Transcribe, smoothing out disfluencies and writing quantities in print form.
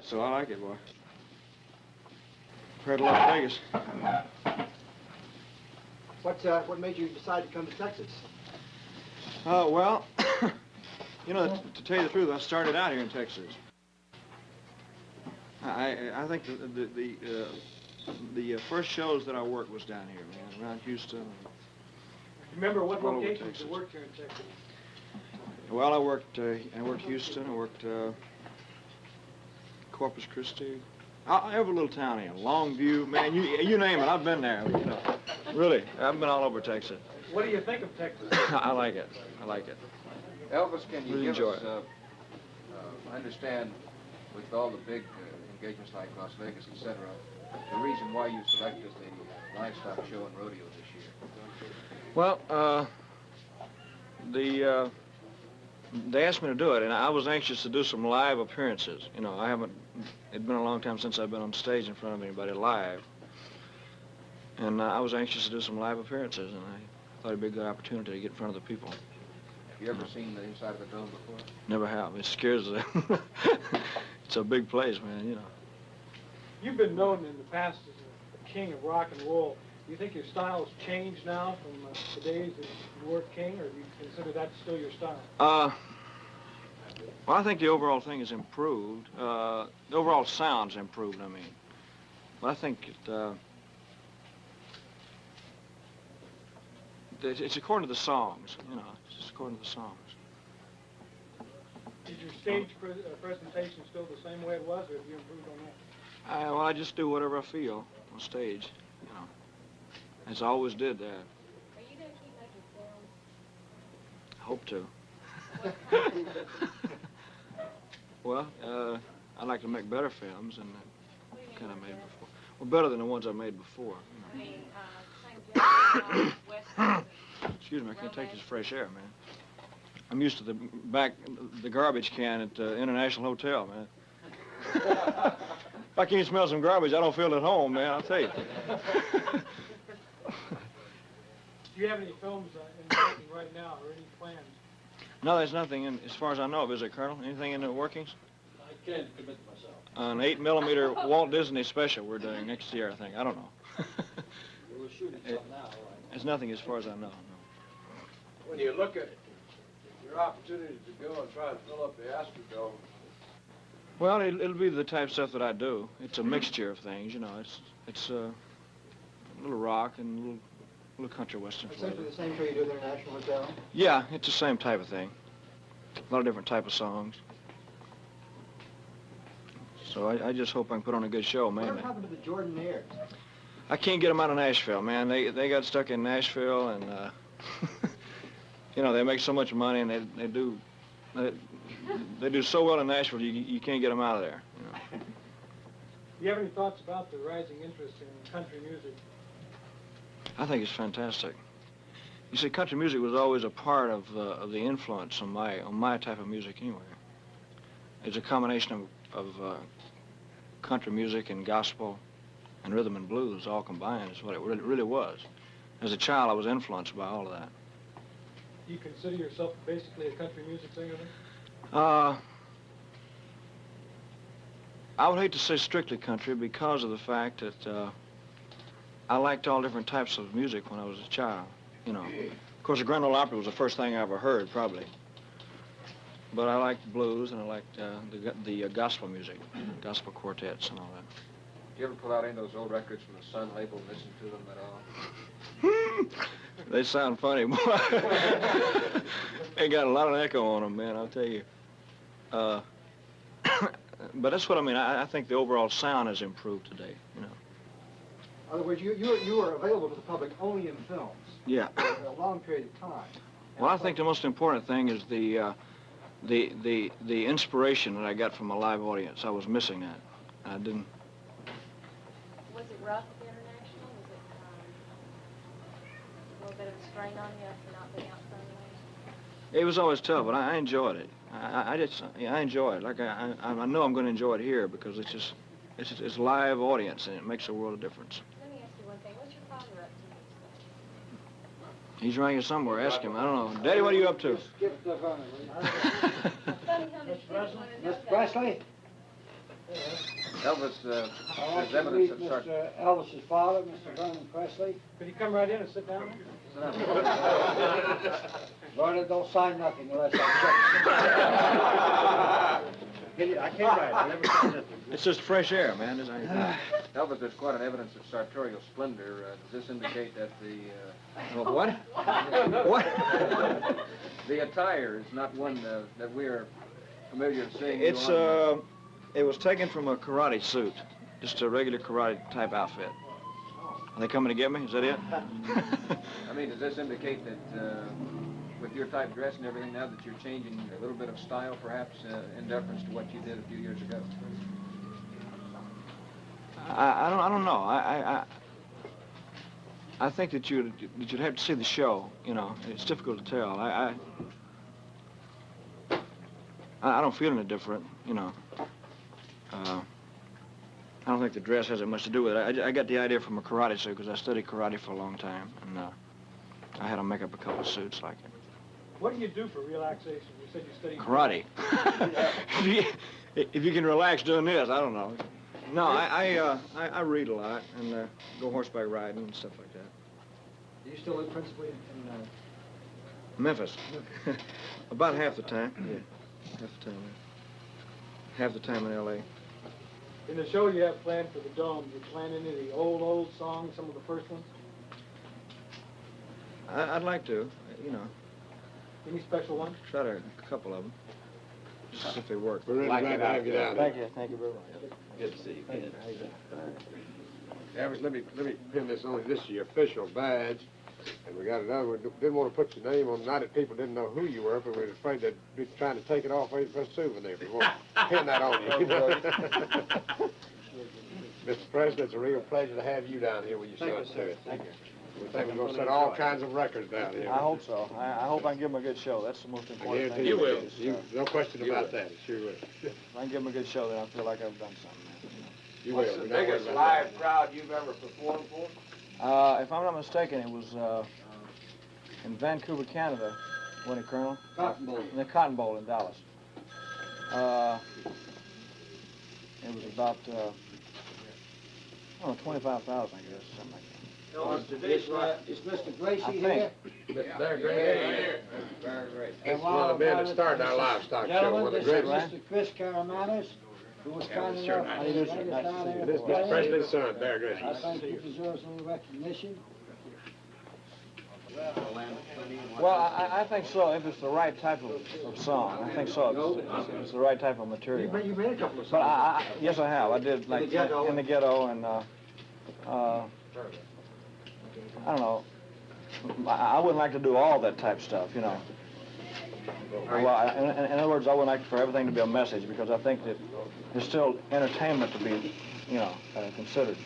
So I like it, boy. Heard a lot of Vegas. What made you decide to come to Texas? Well, you know, to tell you the truth, I started out here in Texas. I think the first shows that I worked was down here, man, around Houston. Remember what all over locations Texas. you worked here in Texas? Well, I worked Houston. I worked Corpus Christi. Every little town here, Longview, man, you name it, I've been there. You know, really, I've been all over Texas. What do you think of Texas? I like it. I like it. Elvis, can you Really give enjoy us, it. I understand with all the big engagements like Las Vegas, etc., the reason why you selected the livestock show and rodeo this year? Well, they asked me to do it, and I was anxious to do some live appearances. You know, it'd been a long time since I've been on stage in front of anybody live. And I was anxious to do some live appearances, and I thought it'd be a good opportunity to get in front of the people. Have you ever seen the inside of the dome before? Never have. It scares them. It's a big place, man, you know. You've been known in the past as a king of rock and roll. Do you think your style has changed now from the days that you were king, or do you consider that still your style? Well, I think the overall thing has improved. The overall sound's improved, I mean. But I think it's according to the songs, you know. It's just according to the songs. Is your stage presentation still the same way it was, or have you improved on that? Well, I just do whatever I feel on stage, you know. As I always did that. Are you going to keep making films? I hope to. Well, I like to make better films than the kind I made before. Well, better than the ones I made before. You know. I mean, same West. Excuse me, I can't take this fresh air, man. I'm used to the garbage can at the International Hotel, man. If I can't smell some garbage, I don't feel at home, man, I'll tell you. Do you have any films in the making right now, or any plans? No, there's nothing in, as far as I know of, is there, Colonel? Anything in the workings? I can't commit to myself. An 8mm Walt Disney special we're doing next year, I think. I don't know. We're shooting something now, right? There's nothing as far as I know, no. When you look at your opportunity to go and try and fill up the Astrodome, Well, it'll be the type of stuff that I do. It's a mixture of things, you know. It's a little rock and a little country western flavor. Essentially the same show you do at the International Hotel? Yeah, it's the same type of thing. A lot of different type of songs. So I just hope I can put on a good show, Whatever mainly. happened to the Jordanaires? I can't get them out of Nashville, man. They got stuck in Nashville, and you know, they make so much money, and they do so well in Nashville. You can't get them out of there. You know. Do you have any thoughts about the rising interest in country music? I think it's fantastic. You see, country music was always a part of the influence on my type of music anyway. It's a combination of country music and gospel and rhythm and blues all combined is what it really was. As a child, I was influenced by all of that. Do you consider yourself basically a country music singer then? I would hate to say strictly country because of the fact that I liked all different types of music when I was a child, you know. Of course, the Grand Ole Opry was the first thing I ever heard, probably. But I liked blues, and I liked the gospel music, gospel quartets and all that. Do you ever pull out any of those old records from the Sun label and listen to them at all? They sound funny, boy. They got a lot of echo on them, man, I'll tell you. But that's what I mean. I think the overall sound has improved today, you know. In other words, you are available to the public only in films. Yeah. For a long period of time. Well, I think the most important thing is the inspiration that I got from a live audience. I was missing that. I didn't. Was it rough at the International? Was it a little bit of a strain on you for not being out front of the It was always tough, but I enjoyed it. I enjoy it. Like I know I'm going to enjoy it here because it's live audience and it makes a world of difference. Let me ask you one thing. What's your father up to these days? He's around here somewhere. Ask him. I don't know. Daddy, what are you up to? Skip the phone. Funny how many kids want to know Miss that. Presley? Elvis, I'd like there's to evidence meet of Mr. Elvis's father, Mr. Vernon Presley. Could you come right in and sit down? Vernon, don't sign nothing unless I I can't write, I never said nothing. It's just fresh air, man. There's anything. Elvis, there's quite an evidence of sartorial splendor. Does this indicate that the What? What? the attire is not one that we are familiar with seeing? It's you on, it was taken from a karate suit, just a regular karate type outfit. Are they coming to get me? Is that it? I mean, does this indicate that with your type dress and everything now that you're changing a little bit of style, perhaps in deference to what you did a few years ago? I don't know. I think that you'd have to see the show. You know, it's difficult to tell. I don't feel any different. You know. I don't think the dress has that much to do with it. I got the idea from a karate suit because I studied karate for a long time, and I had to make up a couple of suits like it. What do you do for relaxation? You said you studied Karate. If you can relax doing this, I don't know. No, I read a lot and go horseback riding and stuff like that. Do you still live principally in Memphis. About half the time. Yeah, half the time. Half the time in L.A. In the show you have planned for the Dome, you plan any of the old songs, some of the first ones? I'd like to, you know, Any special ones? try to a couple of them, just to see if they work. We're really glad to have you down there. Thank you very much. Good to see you, Ken. Elvis, let me pin this on. This is your official badge. And we got another one. Didn't want to put your name on. Not that people didn't know who you were, but we were afraid they'd be trying to take it off for a souvenir. We won't pin that on you. Mr. President, it's a real pleasure to have you down here with your son, too. Thank you. We think we're going to set all kinds of records down here. I hope so. I hope I can give them a good show. That's the most I important guarantee thing. you will. Is, No question You about will. that. It sure will. If I can give them a good show, then I feel like I've done something. You What's will. the We're not worried biggest about live crowd you've ever performed for? If I'm not mistaken, it was in Vancouver, Canada, wasn't it, Colonel? Cotton Bowl. In the Cotton Bowl in Dallas. It was about, I don't know, 25,000, I guess, something like that. Is Mr. Gracie I think. here? that. They're great. Very great. That's one of the men that started our livestock show. One Gentlemen, of the this great. is Mr. Chris Caramanis, who was kind sure. enough How to you doing, bring sir? us Nice down to see here you. This to is play. Mr. President's son, Bear Gracie. I think he deserves a little recognition. Well, I think so, if it's the right type of song. I think so, it's the right type of material. You made a couple of But songs. yes, I have. I did, like, Ghetto. In the Ghetto, and, I don't know. I wouldn't like to do all that type stuff, you know. Well, in other words, I would like for everything to be a message, because I think that there's still entertainment to be, you know, considered.